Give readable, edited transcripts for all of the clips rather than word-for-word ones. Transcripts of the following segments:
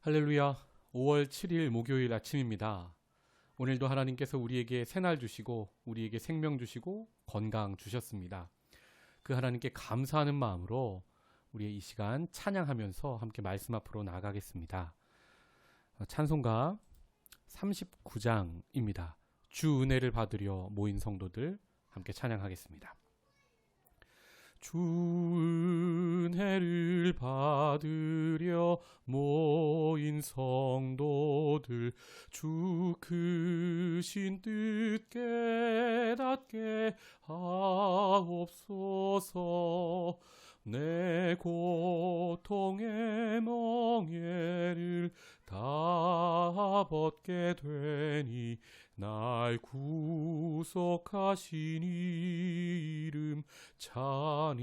할렐루야. 5월 7일 목요일 아침입니다. 오늘도 하나님께서 우리에게 새날 주시고 우리에게 생명 주시고 건강 주셨습니다. 그 하나님께 감사하는 마음으로 우리의 이 시간 찬양하면서 함께 말씀 앞으로 나아가겠습니다. 찬송가 39장입니다. 주 은혜를 받으려 모인 성도들 함께 찬양하겠습니다. 주 은혜를 받으려 모인 성도들, 주 크신 뜻 깨닫게 하옵소서. 내 고통의 멍에를 다 벗게 되니 날 구속하신 이름 찬양하리.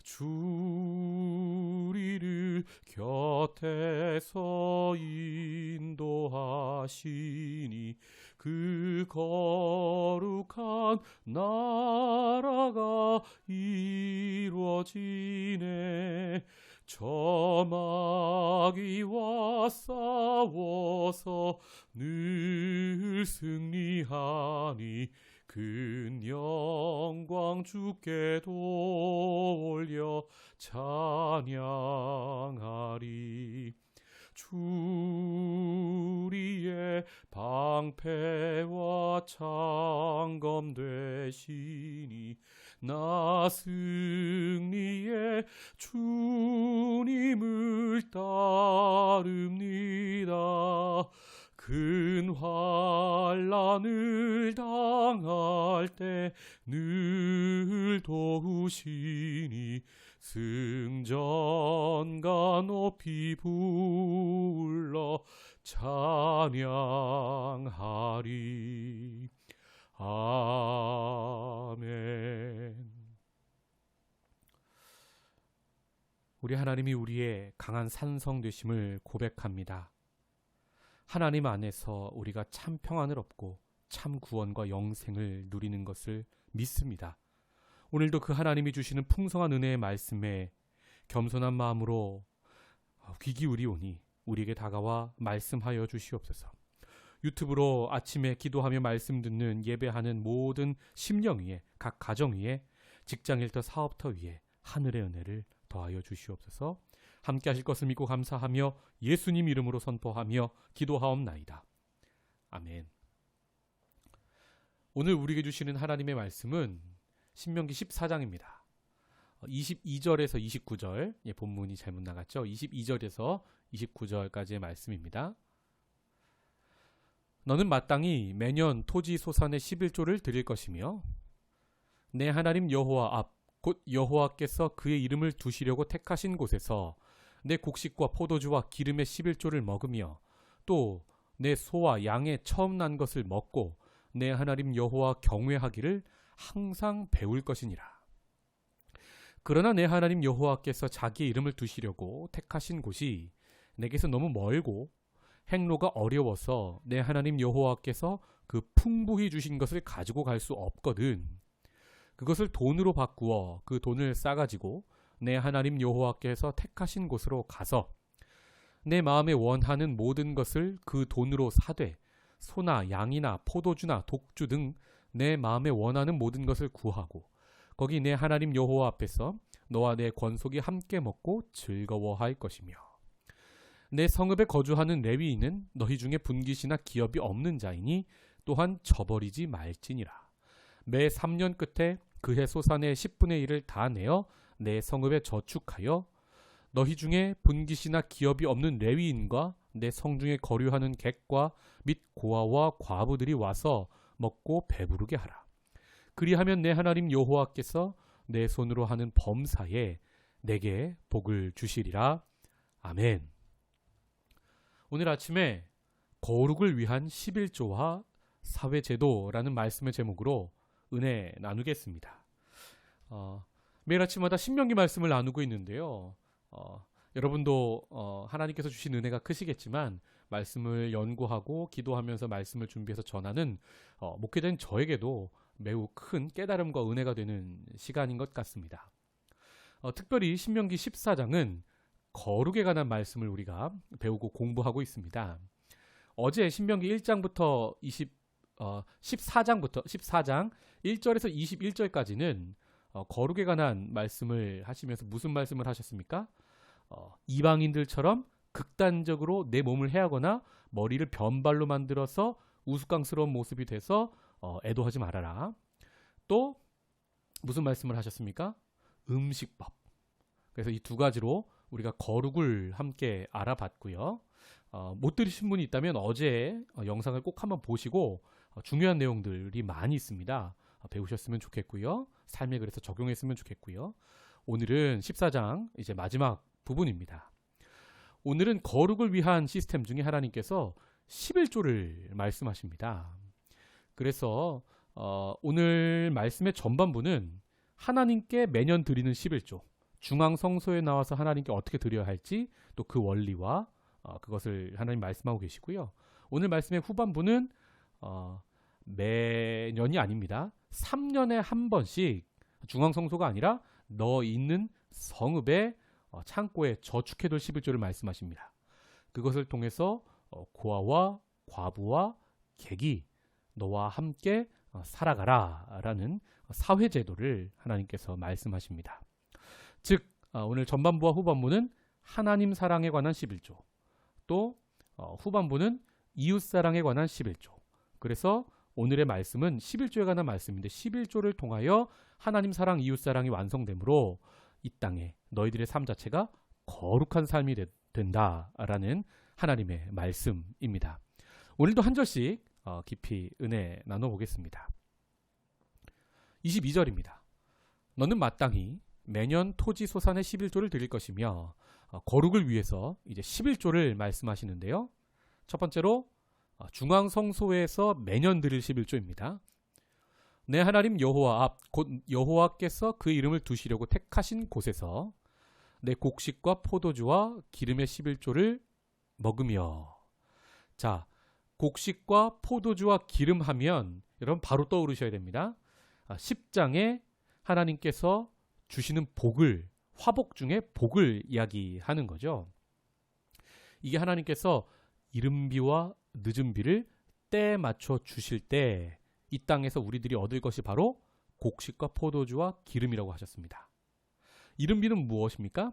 주 우리를 곁에서 인도하시니 그 거룩한 나라가 이루어지네. 저 마귀와 싸워서 늘 승리하니 큰 영광 주께 돌려 찬양하리. 주 우리의 방패와 창검 되시니 나 승리의 주님을 따릅니다. 큰 환난을 당할 때 늘 도우시니 승전가 높이 불러 찬양하리. 아멘. 우리 하나님이 우리의 강한 산성 되심을 고백합니다. 하나님 안에서 우리가 참 평안을 얻고 참 구원과 영생을 누리는 것을 믿습니다. 오늘도 그 하나님이 주시는 풍성한 은혜의 말씀에 겸손한 마음으로 귀 기울이오니 우리에게 다가와 말씀하여 주시옵소서. 유튜브로 아침에 기도하며 말씀 듣는 예배하는 모든 심령 위에, 각 가정 위에, 직장일터 사업터 위에 하늘의 은혜를 더하여 주시옵소서. 함께 하실 것을 믿고 감사하며 예수님 이름으로 선포하며 기도하옵나이다. 아멘. 오늘 우리에게 주시는 하나님의 말씀은 신명기 14장입니다. 22절에서 29절, 본문이 잘못 나갔죠. 22절에서 29절까지의 말씀입니다. 너는 마땅히 매년 토지 소산의 11조를 드릴 것이며 내 하나님 여호와 앞, 곧 여호와께서 그의 이름을 두시려고 택하신 곳에서 내 곡식과 포도주와 기름의 11조를 먹으며 또 내 소와 양의 처음 난 것을 먹고 내 하나님 여호와 경외하기를 항상 배울 것이니라. 그러나 내 하나님 여호와께서 자기의 이름을 두시려고 택하신 곳이 내게서 너무 멀고 행로가 어려워서 내 하나님 여호와께서 그 풍부히 주신 것을 가지고 갈 수 없거든. 그것을 돈으로 바꾸어 그 돈을 싸가지고 내 하나님 여호와께서 택하신 곳으로 가서 내 마음에 원하는 모든 것을 그 돈으로 사되 소나 양이나 포도주나 독주 등 내 마음에 원하는 모든 것을 구하고 거기 내 하나님 여호와 앞에서 너와 내 권속이 함께 먹고 즐거워할 것이며 내 성읍에 거주하는 레위인은 너희 중에 분깃이나 기업이 없는 자이니 또한 저버리지 말지니라. 매 3년 끝에 그해 소산의 10분의 1을 다 내어 내 성읍에 저축하여 너희 중에 분깃이나 기업이 없는 레위인과 내 성중에 거류하는 객과 및 고아와 과부들이 와서 먹고 배부르게 하라. 그리하면 내 하나님 여호와께서 내 손으로 하는 범사에 내게 복을 주시리라. 아멘. 오늘 아침에 거룩을 위한 11조와 사회제도라는 말씀의 제목으로 은혜 나누겠습니다. 매일 아침마다 신명기 말씀을 나누고 있는데요. 여러분도 하나님께서 주신 은혜가 크시겠지만 말씀을 연구하고 기도하면서 말씀을 준비해서 전하는 목회자인 저에게도 매우 큰 깨달음과 은혜가 되는 시간인 것 같습니다. 특별히 신명기 14장은 거룩에 관한 말씀을 우리가 배우고 공부하고 있습니다. 어제 신명기 1장부터 14장 1절에서 21절까지는 거룩에 관한 말씀을 하시면서 무슨 말씀을 하셨습니까? 이방인들처럼 극단적으로 내 몸을 해하거나 머리를 변발로 만들어서 우스꽝스러운 모습이 돼서 애도하지 말아라. 또 무슨 말씀을 하셨습니까? 음식법. 그래서 이 두 가지로 우리가 거룩을 함께 알아봤고요. 못 들으신 분이 있다면 어제 영상을 꼭 한번 보시고 중요한 내용들이 많이 있습니다. 배우셨으면 좋겠고요. 삶에 그래서 적용했으면 좋겠고요. 오늘은 14장 이제 마지막 부분입니다. 오늘은 거룩을 위한 시스템 중에 하나님께서 11조를 말씀하십니다. 그래서 오늘 말씀의 전반부는 하나님께 매년 드리는 11조, 중앙 성소에 나와서 하나님께 어떻게 드려야 할지 또 그 원리와 그것을 하나님 말씀하고 계시고요. 오늘 말씀의 후반부는 매년이 아닙니다. 3년에 한 번씩 중앙 성소가 아니라 너 있는 성읍의 창고에 저축해둘 11조를 말씀하십니다. 그것을 통해서 고아와 과부와 객이 너와 함께 살아가라 라는 사회제도를 하나님께서 말씀하십니다. 즉 오늘 전반부와 후반부는 하나님 사랑에 관한 11조, 또 후반부는 이웃사랑에 관한 11조. 그래서 오늘의 말씀은 11조에 관한 말씀인데 11조를 통하여 하나님 사랑, 이웃사랑이 완성되므로 이 땅에 너희들의 삶 자체가 거룩한 삶이 된다라는 하나님의 말씀입니다. 오늘도 한 절씩 깊이 은혜 나눠보겠습니다. 22절입니다. 너는 마땅히 매년 토지 소산의 11조를 드릴 것이며 거룩을 위해서 이제 11조를 말씀하시는데요. 첫 번째로 중앙 성소에서 매년 드릴 11조입니다. 내 하나님 여호와 앞 곧 여호와께서 그 이름을 두시려고 택하신 곳에서 내 곡식과 포도주와 기름의 11조를 먹으며. 자, 곡식과 포도주와 기름 하면 여러분 바로 떠오르셔야 됩니다. 10장에 하나님께서 주시는 복을, 화복 중에 복을 이야기하는 거죠. 이게 하나님께서 이른 비와 늦은 비를 때에 맞춰 주실 때 이 땅에서 우리들이 얻을 것이 바로 곡식과 포도주와 기름이라고 하셨습니다. 이른 비는 무엇입니까?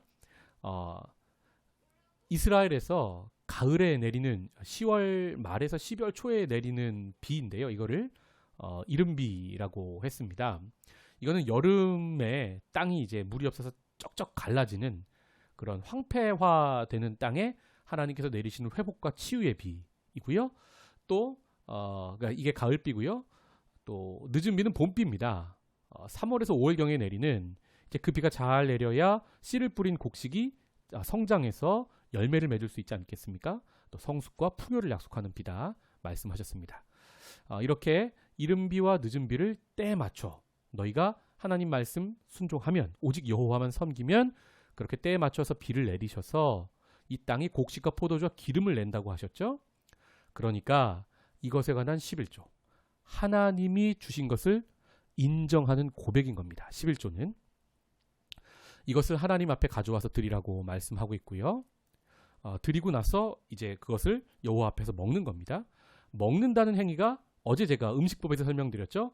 이스라엘에서 가을에 내리는 10월 말에서 12월 초에 내리는 비인데요. 이거를 이른 비라고 했습니다. 이거는 여름에 땅이 이제 물이 없어서 쩍쩍 갈라지는 그런 황폐화되는 땅에 하나님께서 내리시는 회복과 치유의 비이고요. 또 그러니까 이게 가을비고요. 또 늦은 비는 봄비입니다. 3월에서 5월경에 내리는 이제 그 비가 잘 내려야 씨를 뿌린 곡식이 성장해서 열매를 맺을 수 있지 않겠습니까? 또 성숙과 풍요를 약속하는 비다 말씀하셨습니다. 이렇게 이른 비와 늦은 비를 때에 맞춰 너희가 하나님 말씀 순종하면 오직 여호와만 섬기면 그렇게 때에 맞춰서 비를 내리셔서 이 땅이 곡식과 포도주와 기름을 낸다고 하셨죠. 그러니까 이것에 관한 11조, 하나님이 주신 것을 인정하는 고백인 겁니다. 11조는 이것을 하나님 앞에 가져와서 드리라고 말씀하고 있고요. 드리고 나서 이제 그것을 여호와 앞에서 먹는 겁니다. 먹는다는 행위가 어제 제가 음식법에서 설명드렸죠.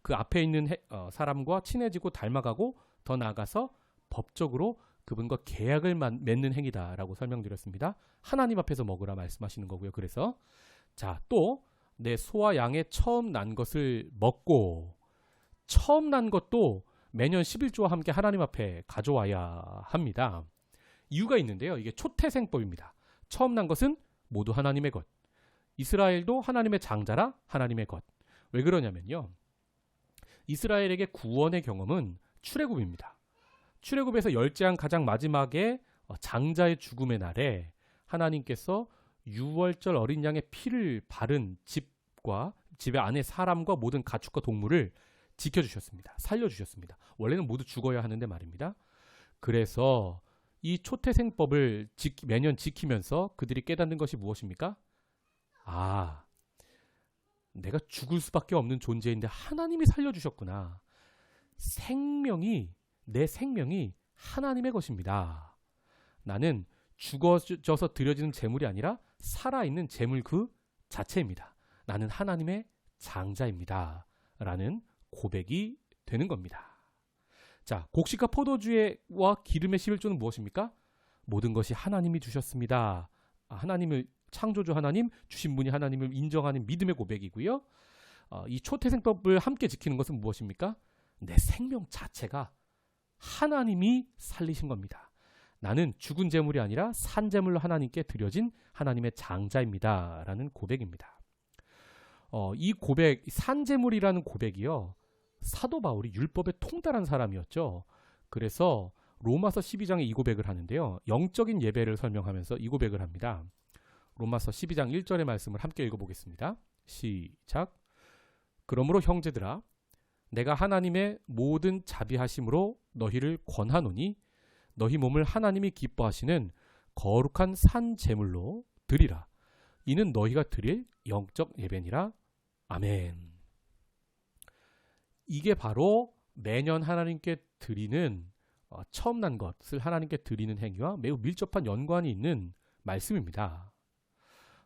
그 앞에 있는 사람과 친해지고 닮아가고 더 나아가서 법적으로 그분과 계약을 맺는 행위다라고 설명드렸습니다. 하나님 앞에서 먹으라 말씀하시는 거고요. 그래서 자, 또 내 소와 양의 처음 난 것을 먹고 처음 난 것도 매년 11조와 함께 하나님 앞에 가져와야 합니다. 이유가 있는데요. 이게 초태생법입니다. 처음 난 것은 모두 하나님의 것. 이스라엘도 하나님의 장자라 하나님의 것. 왜 그러냐면요. 이스라엘에게 구원의 경험은 출애굽입니다. 출애굽에서 열째한 가장 마지막에 장자의 죽음의 날에 하나님께서 유월절 어린 양의 피를 바른 집과 집의 안에 사람과 모든 가축과 동물을 지켜주셨습니다. 살려주셨습니다. 원래는 모두 죽어야 하는데 말입니다. 그래서 이 초태생법을 매년 지키면서 그들이 깨닫는 것이 무엇입니까? 내가 죽을 수밖에 없는 존재인데 하나님이 살려주셨구나. 내 생명이 하나님의 것입니다. 나는 죽어져서 드려지는 제물이 아니라 살아있는 제물 그 자체입니다. 나는 하나님의 장자입니다. 라는 고백이 되는 겁니다. 자, 곡식과 포도주와 기름의 11조는 무엇입니까? 모든 것이 하나님이 주셨습니다. 하나님을 창조주 하나님, 주신 분이 하나님을 인정하는 믿음의 고백이고요. 이 초태생법을 함께 지키는 것은 무엇입니까? 내 생명 자체가 하나님이 살리신 겁니다. 나는 죽은 제물이 아니라 산 제물로 하나님께 드려진 하나님의 장자입니다. 라는 고백입니다. 이 고백, 산 제물이라는 고백이요. 사도 바울이 율법에 통달한 사람이었죠. 그래서 로마서 12장에 이 고백을 하는데요. 영적인 예배를 설명하면서 이 고백을 합니다. 로마서 12장 1절의 말씀을 함께 읽어보겠습니다. 시작. 그러므로 형제들아, 내가 하나님의 모든 자비하심으로 너희를 권하노니 너희 몸을 하나님이 기뻐하시는 거룩한 산 제물로 드리라. 이는 너희가 드릴 영적 예배니라. 아멘. 이게 바로 매년 하나님께 드리는 처음 난 것을 하나님께 드리는 행위와 매우 밀접한 연관이 있는 말씀입니다.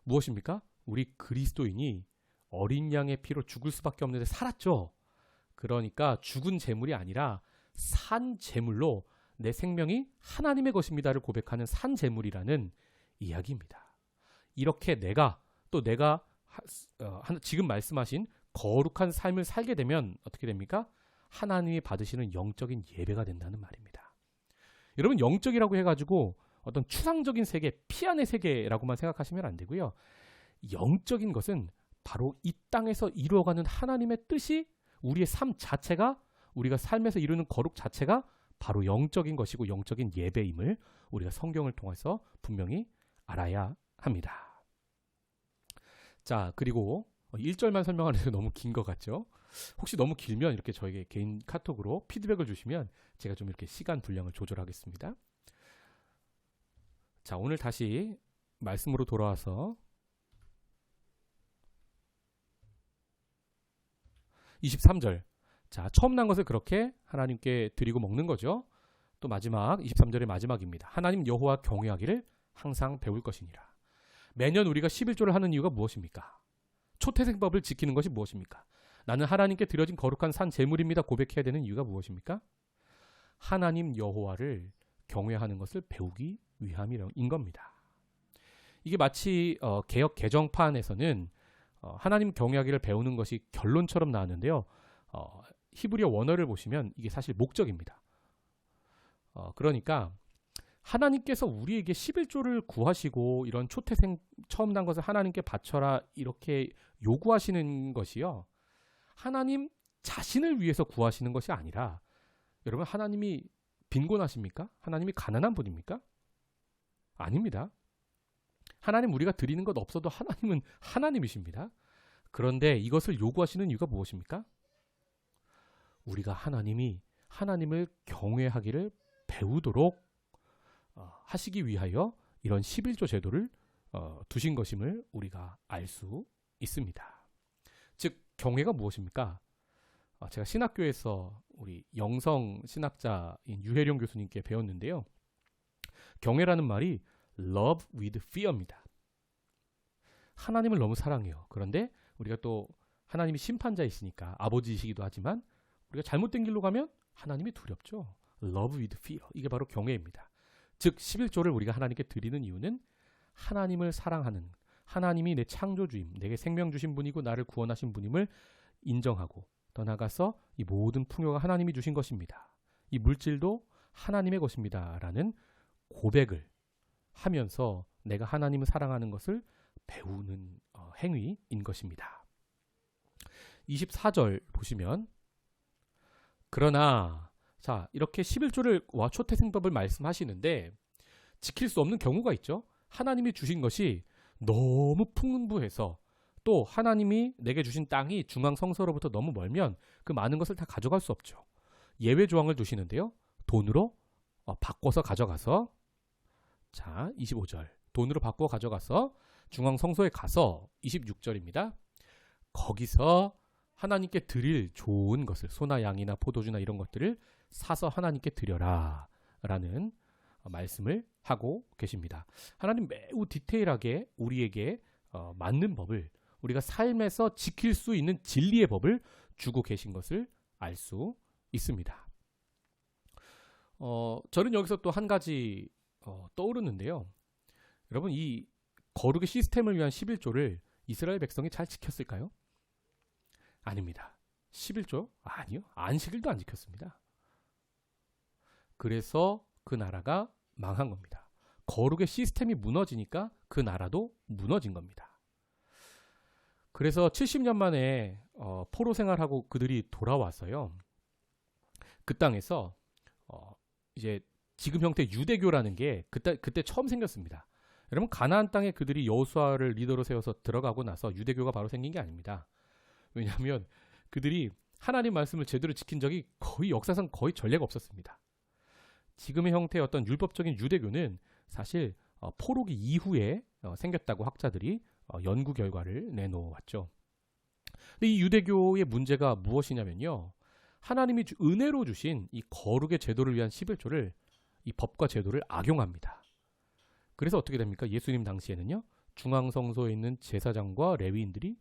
무엇입니까? 우리 그리스도인이 어린 양의 피로 죽을 수밖에 없는데 살았죠. 그러니까 죽은 제물이 아니라 산 제물로 내 생명이 하나님의 것입니다를 고백하는 산 제물이라는 이야기입니다. 이렇게 내가 지금 말씀하신 거룩한 삶을 살게 되면 어떻게 됩니까? 하나님이 받으시는 영적인 예배가 된다는 말입니다. 여러분, 영적이라고 해가지고 어떤 추상적인 세계, 피 안의 세계라고만 생각하시면 안 되고요. 영적인 것은 바로 이 땅에서 이루어가는 하나님의 뜻이 우리의 삶 자체가, 우리가 삶에서 이루는 거룩 자체가 바로 영적인 것이고 영적인 예배임을 우리가 성경을 통해서 분명히 알아야 합니다. 자, 그리고 1절만 설명하는 게 너무 긴 것 같죠? 혹시 너무 길면 이렇게 저에게 개인 카톡으로 피드백을 주시면 제가 좀 이렇게 시간 분량을 조절하겠습니다. 자, 오늘 다시 말씀으로 돌아와서 23절. 자, 처음 난 것을 그렇게 하나님께 드리고 먹는 거죠. 또 마지막 23절의 마지막입니다. 하나님 여호와 경외하기를 항상 배울 것이니라. 매년 우리가 11조를 하는 이유가 무엇입니까? 초태생법을 지키는 것이 무엇입니까? 나는 하나님께 드려진 거룩한 산 제물입니다. 고백해야 되는 이유가 무엇입니까? 하나님 여호와를 경외하는 것을 배우기 위함인 겁니다. 이게 마치 개역 개정판에서는 하나님 경외하기를 배우는 것이 결론처럼 나왔는데요. 히브리어 원어를 보시면 이게 사실 목적입니다. 그러니까 하나님께서 우리에게 11조를 구하시고 이런 초태생 처음 난 것을 하나님께 바쳐라 이렇게 요구하시는 것이요. 하나님 자신을 위해서 구하시는 것이 아니라, 여러분, 하나님이 빈곤하십니까? 하나님이 가난한 분입니까? 아닙니다. 하나님 우리가 드리는 것 없어도 하나님은 하나님이십니다. 그런데 이것을 요구하시는 이유가 무엇입니까? 우리가 하나님을 경외하기를 배우도록 하시기 위하여 이런 11조 제도를 두신 것임을 우리가 알 수 있습니다. 즉, 경외가 무엇입니까? 제가 신학교에서 우리 영성 신학자인 유혜룡 교수님께 배웠는데요. 경외라는 말이 love with fear입니다. 하나님을 너무 사랑해요. 그런데 우리가 또 하나님이 심판자이시니까 아버지이시기도 하지만 우리가 잘못된 길로 가면 하나님이 두렵죠. love with fear. 이게 바로 경외입니다. 즉 11조를 우리가 하나님께 드리는 이유는 하나님을 사랑하는, 하나님이 내 창조주임, 내게 생명 주신 분이고 나를 구원하신 분임을 인정하고, 더 나아가서 이 모든 풍요가 하나님이 주신 것입니다. 이 물질도 하나님의 것입니다. 라는 고백을 하면서 내가 하나님을 사랑하는 것을 배우는 행위인 것입니다. 24절 보시면, 그러나 자, 이렇게 11조를 초태생법을 말씀하시는데 지킬 수 없는 경우가 있죠. 하나님이 주신 것이 너무 풍부해서, 또 하나님이 내게 주신 땅이 중앙 성소로부터 너무 멀면 그 많은 것을 다 가져갈 수 없죠. 예외 조항을 두시는데요. 돈으로 바꿔서 가져가서, 자, 25절. 돈으로 바꿔 가져가서 중앙 성소에 가서 26절입니다. 거기서 하나님께 드릴 좋은 것을, 소나 양이나 포도주나 이런 것들을 사서 하나님께 드려라 라는 말씀을 하고 계십니다. 하나님 매우 디테일하게 우리에게 맞는 법을, 우리가 삶에서 지킬 수 있는 진리의 법을 주고 계신 것을 알 수 있습니다. 저는 여기서 또 한 가지 떠오르는데요. 여러분, 이 거룩의 시스템을 위한 11조를 이스라엘 백성이 잘 지켰을까요? 아닙니다. 11조? 아니요. 안식일도 안 지켰습니다. 그래서 그 나라가 망한 겁니다. 거룩의 시스템이 무너지니까 그 나라도 무너진 겁니다. 그래서 70년 만에 포로 생활하고 그들이 돌아와서요. 그 땅에서 이제 지금 형태 유대교라는 게 그때 처음 생겼습니다. 여러분, 가나안 땅에 그들이 여호수아를 리더로 세워서 들어가고 나서 유대교가 바로 생긴 게 아닙니다. 왜냐하면 그들이 하나님 말씀을 제대로 지킨 적이 거의 역사상 거의 전례가 없었습니다. 지금의 형태의 어떤 율법적인 유대교는 사실 포로기 이후에 생겼다고 학자들이 연구 결과를 내놓았죠. 근데 이 유대교의 문제가 무엇이냐면요. 하나님이 은혜로 주신 이 거룩의 제도를 위한 11조를, 이 법과 제도를 악용합니다. 그래서 어떻게 됩니까? 예수님 당시에는요. 중앙성소에 있는 제사장과 레위인들이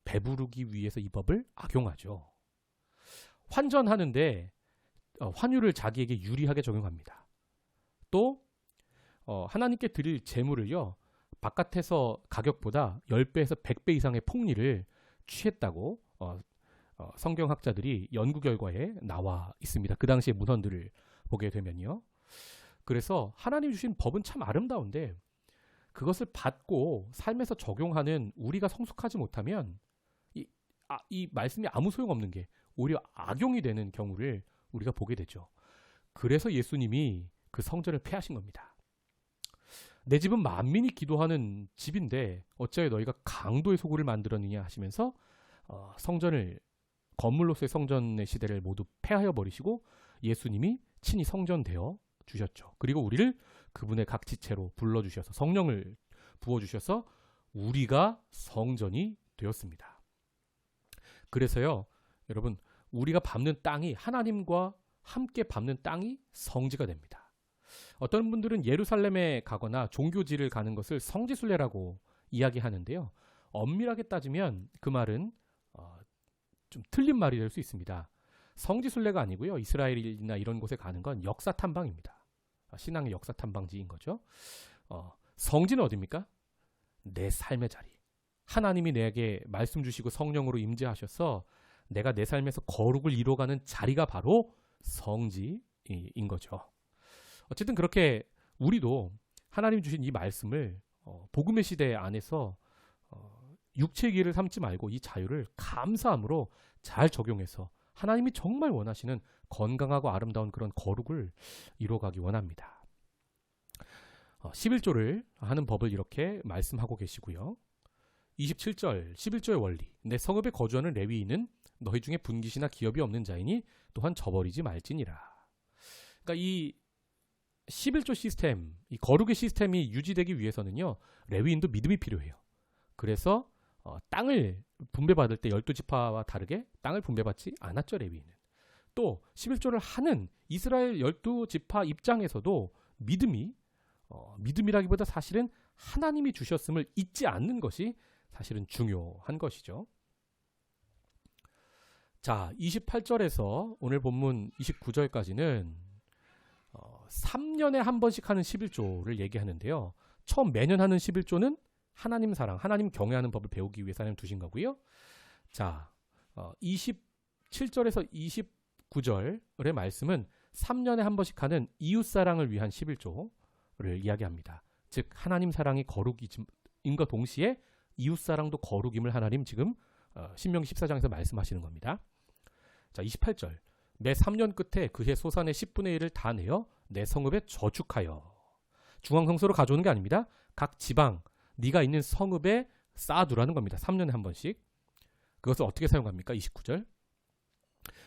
배부르기 위해서 이 법을 악용하죠. 환전하는데 환율을 자기에게 유리하게 적용합니다. 또 하나님께 드릴 제물을요. 바깥에서 가격보다 10배에서 100배 이상의 폭리를 취했다고 성경학자들이 연구 결과에 나와 있습니다. 그 당시의 문헌들을 보게 되면요. 그래서 하나님 주신 법은 참 아름다운데 그것을 받고 삶에서 적용하는 우리가 성숙하지 못하면 이 말씀이 아무 소용없는 게 오히려 악용이 되는 경우를 우리가 보게 되죠. 그래서 예수님이 그 성전을 폐하신 겁니다. 내 집은 만민이 기도하는 집인데 어찌하여 너희가 강도의 소굴을 만들었느냐 하시면서 성전을, 건물로서의 성전의 시대를 모두 폐하여 버리시고 예수님이 친히 성전되어 주셨죠. 그리고 우리를 그분의 각지체로 불러주셔서 성령을 부어주셔서 우리가 성전이 되었습니다. 그래서요, 여러분, 우리가 밟는 땅이, 하나님과 함께 밟는 땅이 성지가 됩니다. 어떤 분들은 예루살렘에 가거나 종교지를 가는 것을 성지순례라고 이야기하는데요. 엄밀하게 따지면 그 말은 좀 틀린 말이 될 수 있습니다. 성지순례가 아니고요. 이스라엘이나 이런 곳에 가는 건 역사 탐방입니다. 신앙의 역사 탐방지인 거죠. 성지는 어디입니까? 내 삶의 자리. 하나님이 내게 말씀 주시고 성령으로 임재하셔서 내가 내 삶에서 거룩을 이루어가는 자리가 바로 성지인 거죠. 어쨌든 그렇게 우리도 하나님 주신 이 말씀을 복음의 시대 안에서 육체의 길을 삼지 말고 이 자유를 감사함으로 잘 적용해서 하나님이 정말 원하시는 건강하고 아름다운 그런 거룩을 이루어가기 원합니다. 11조를 하는 법을 이렇게 말씀하고 계시고요. 27절, 11조의 원리. 내 성읍에 거주하는 레위인은 너희 중에 분깃이나 기업이 없는 자이니 또한 저버리지 말지니라. 그러니까 이 11조 시스템, 이 거룩의 시스템이 유지되기 위해서는요. 레위인도 믿음이 필요해요. 그래서 땅을 분배받을 때 12지파와 다르게 땅을 분배받지 않았죠. 레위인은. 또 11조를 하는 이스라엘 12지파 입장에서도 믿음이라기보다 사실은 하나님이 주셨음을 잊지 않는 것이 사실은 중요한 것이죠. 자, 28절에서 오늘 본문 29절까지는 3년에 한 번씩 하는 11조를 얘기하는데요. 처음 매년 하는 11조는 하나님 사랑, 하나님 경외하는 법을 배우기 위해서 하나님 두신 거고요. 자, 27절에서 29절의 말씀은 3년에 한 번씩 하는 이웃사랑을 위한 11조를 이야기합니다. 즉 하나님 사랑이 거룩임과 동시에 이웃사랑도 거룩임을 하나님 지금 신명기 14장에서 말씀하시는 겁니다. 자, 28절. 매 3년 끝에 그해 소산의 10분의 1을 다 내어 내 성읍에 저축하여. 중앙성소로 가져오는 게 아닙니다. 각 지방, 네가 있는 성읍에 쌓아두라는 겁니다. 3년에 한 번씩. 그것을 어떻게 사용합니까? 29절.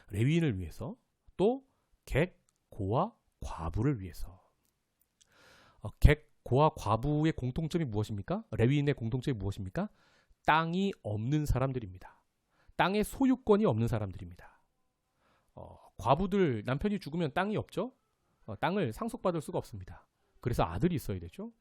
레위인을 위해서, 또 객, 고와 과부를 위해서. 객, 고와 과부의 공통점이 무엇입니까? 레위인의 공통점이 무엇입니까? 땅이 없는 사람들입니다. 땅의 소유권이 없는 사람들입니다. 과부들, 남편이 죽으면 땅이 없죠? 땅을 상속받을 수가 없습니다. 그래서 아들이 있어야 되죠.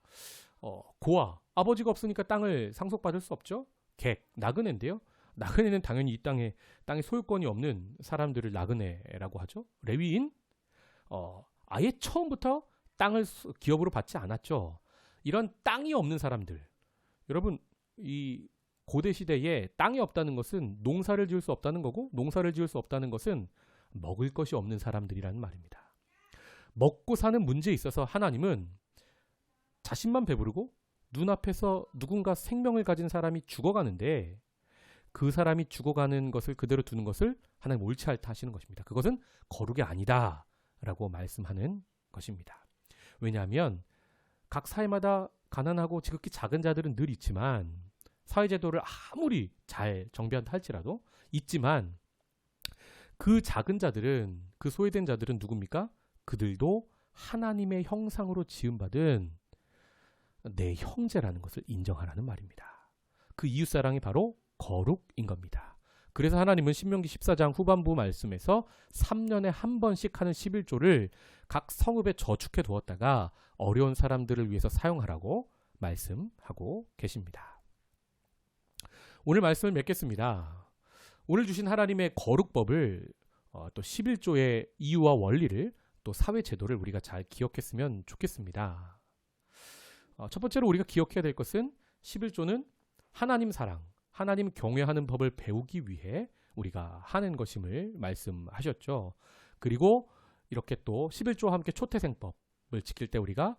고아, 아버지가 없으니까 땅을 상속받을 수 없죠. 객, 나그네인데요. 나그네는 당연히 이 땅에 소유권이 없는 사람들을 나그네라고 하죠. 레위인, 아예 처음부터 땅을 기업으로 받지 않았죠. 이런 땅이 없는 사람들. 여러분, 이 고대 시대에 땅이 없다는 것은 농사를 지을 수 없다는 거고, 농사를 지을 수 없다는 것은 먹을 것이 없는 사람들이라는 말입니다. 먹고 사는 문제에 있어서 하나님은 자신만 배부르고 눈앞에서 누군가 생명을 가진 사람이 죽어가는데 그 사람이 죽어가는 것을 그대로 두는 것을 하나님 옳지 않다 하시는 것입니다. 그것은 거룩이 아니다 라고 말씀하는 것입니다. 왜냐하면 각 사회마다 가난하고 지극히 작은 자들은 늘 있지만, 사회제도를 아무리 잘 정비한다 할지라도 있지만, 그 작은 자들은, 그 소외된 자들은 누굽니까? 그들도 하나님의 형상으로 지음받은 내 형제라는 것을 인정하라는 말입니다. 그 이웃사랑이 바로 거룩인 겁니다. 그래서 하나님은 신명기 14장 후반부 말씀에서 3년에 한 번씩 하는 11조를 각 성읍에 저축해 두었다가 어려운 사람들을 위해서 사용하라고 말씀하고 계십니다. 오늘 말씀을 맺겠습니다. 오늘 주신 하나님의 거룩법을, 또 11조의 이유와 원리를, 또 사회 제도를 우리가 잘 기억했으면 좋겠습니다. 첫 번째로 우리가 기억해야 될 것은 11조는 하나님 사랑, 하나님 경외하는 법을 배우기 위해 우리가 하는 것임을 말씀하셨죠. 그리고 이렇게 또 11조와 함께 초태생법을 지킬 때 우리가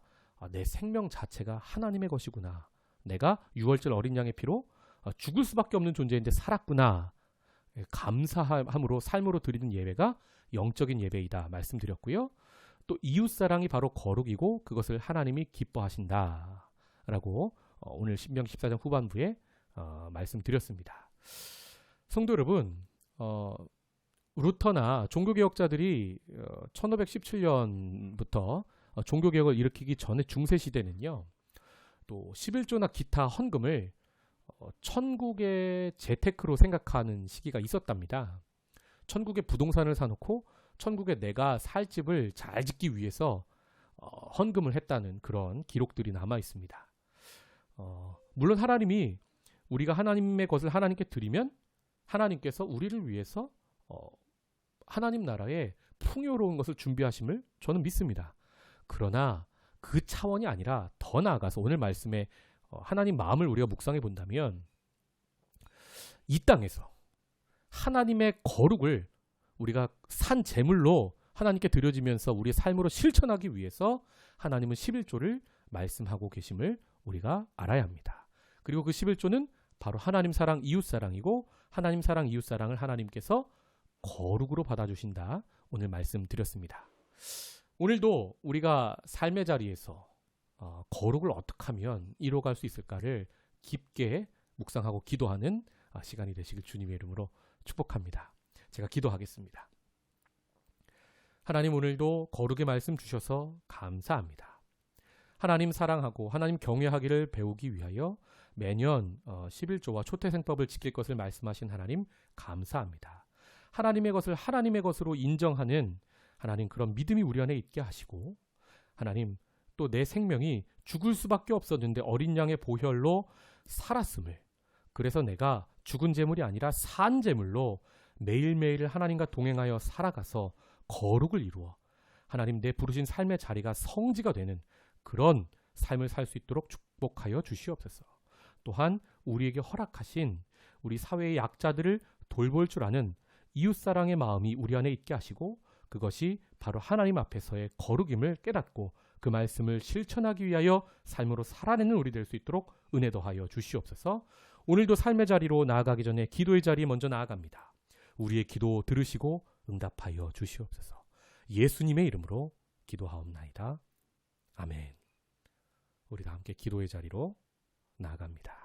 내 생명 자체가 하나님의 것이구나. 내가 유월절 어린 양의 피로 죽을 수밖에 없는 존재인데 살았구나. 감사함으로 삶으로 드리는 예배가 영적인 예배이다 말씀드렸고요. 또 이웃사랑이 바로 거룩이고 그것을 하나님이 기뻐하신다 라고 오늘 신명기 14장 후반부에 말씀드렸습니다. 성도 여러분, 루터나 종교개혁자들이 1517년부터 종교개혁을 일으키기 전에 중세시대는요, 또 11조나 기타 헌금을 천국의 재테크로 생각하는 시기가 있었답니다. 천국에 부동산을 사놓고 천국에 내가 살 집을 잘 짓기 위해서 헌금을 했다는 그런 기록들이 남아 있습니다. 물론 하나님이 우리가 하나님의 것을 하나님께 드리면 하나님께서 우리를 위해서 하나님 나라에 풍요로운 것을 준비하심을 저는 믿습니다. 그러나 그 차원이 아니라 더 나아가서 오늘 말씀에 하나님 마음을 우리가 묵상해 본다면, 이 땅에서 하나님의 거룩을 우리가 산 제물로 하나님께 드려지면서 우리의 삶으로 실천하기 위해서 하나님은 11조를 말씀하고 계심을 우리가 알아야 합니다. 그리고 그 11조는 바로 하나님 사랑, 이웃 사랑이고, 하나님 사랑, 이웃 사랑을 하나님께서 거룩으로 받아주신다 오늘 말씀드렸습니다. 오늘도 우리가 삶의 자리에서 거룩을 어떻게 하면 이뤄갈 수 있을까를 깊게 묵상하고 기도하는 시간이 되시길 주님의 이름으로 축복합니다. 제가 기도하겠습니다. 하나님, 오늘도 거룩의 말씀 주셔서 감사합니다. 하나님 사랑하고 하나님 경외하기를 배우기 위하여 매년 11조와 초태생법을 지킬 것을 말씀하신 하나님 감사합니다. 하나님의 것을 하나님의 것으로 인정하는 하나님, 그런 믿음이 우리 안에 있게 하시고, 하나님 또 내 생명이 죽을 수밖에 없었는데 어린 양의 보혈로 살았음을, 그래서 내가 죽은 제물이 아니라 산 제물로 매일매일 하나님과 동행하여 살아가서 거룩을 이루어 하나님 내 부르신 삶의 자리가 성지가 되는 그런 삶을 살 수 있도록 축복하여 주시옵소서. 또한 우리에게 허락하신 우리 사회의 약자들을 돌볼 줄 아는 이웃사랑의 마음이 우리 안에 있게 하시고, 그것이 바로 하나님 앞에서의 거룩임을 깨닫고 그 말씀을 실천하기 위하여 삶으로 살아내는 우리 될 수 있도록 은혜 더하여 주시옵소서. 오늘도 삶의 자리로 나아가기 전에 기도의 자리에 먼저 나아갑니다. 우리의 기도 들으시고 응답하여 주시옵소서. 예수님의 이름으로 기도하옵나이다. 아멘. 우리 다 함께 기도의 자리로 나아갑니다.